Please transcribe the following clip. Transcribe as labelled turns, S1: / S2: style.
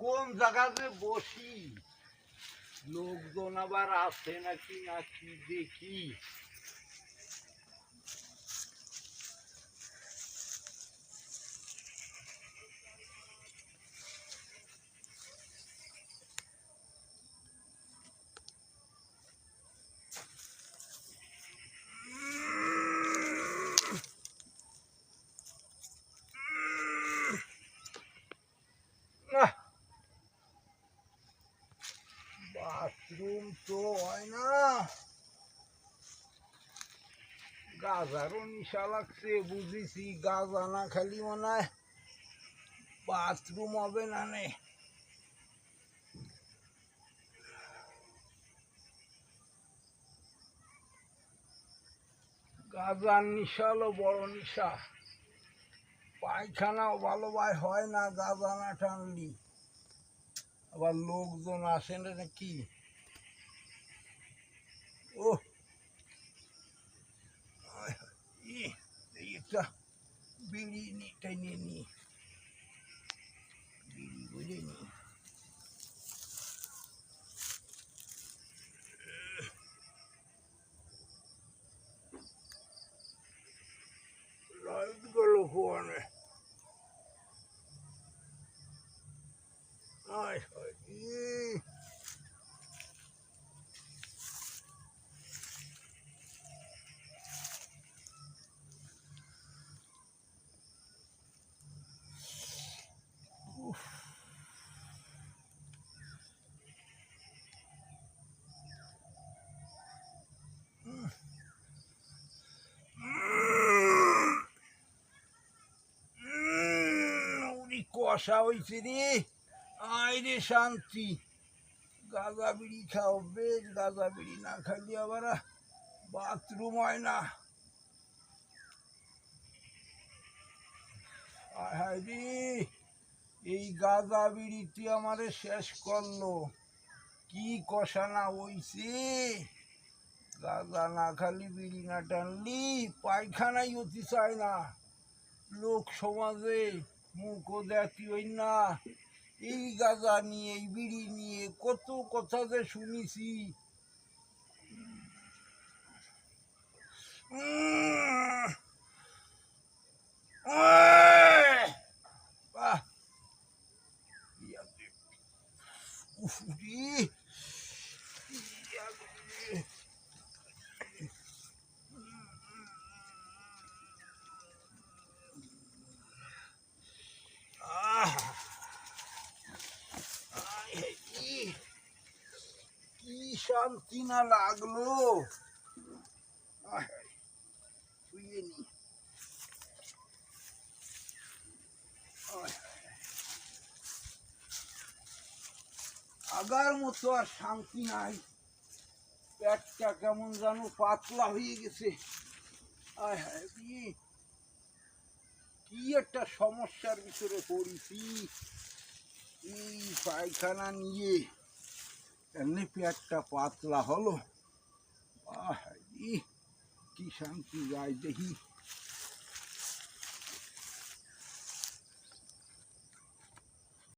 S1: কোন জায়গাতে বসি, লোকজন আবার আছে নাকি নাকি দেখি। বাথরুম তো হয় না, গাজারও নিশা লাগছে, বুঝেছি গাজা না খালি মনে হয় বাথরুম হবে না। নে গাজার নিশা হলো বড় নিশা, পায়খানাও ভালোভাবে হয় না গাজা না টানলি। আবার লোকজন আসে না নাকি। ও একটা বিড়ি টেনে নি, বিড়ি বুঝে নি। লাইট গেল ফোনে। কষা হয়েছে রে, আয় রে শান্তি। গাঁজা বিড়ি খাও বেশ, গাঁজা বিড়ি না খাইলে আবার বাথরুম হয় না। হায় রে, এই গাঁজা বিড়িতে আমারে শেষ করলো। কি কষা না হইছে, গাঁজা না খালি বিড়ি না টানলি পায়খানাই অতি চায় না। লোক সমাজে মুখও দেখি হই না। এই গাঁজা নিয়ে, এই বিড়ি নিয়ে কত কথা যে শুনেছি। কি শান্তি না লাগলো। শুয়ে নি, আগার মতো আর শান্তি নাই। পেটটা কেমন যেন পাতলা হয়ে গেছে। কি একটা সমস্যার ভিতরে পড়েছি এই পায়খানা নিয়ে, এমনি পেটটা পাতলা হলো। কি শান্তি যায় দেখি।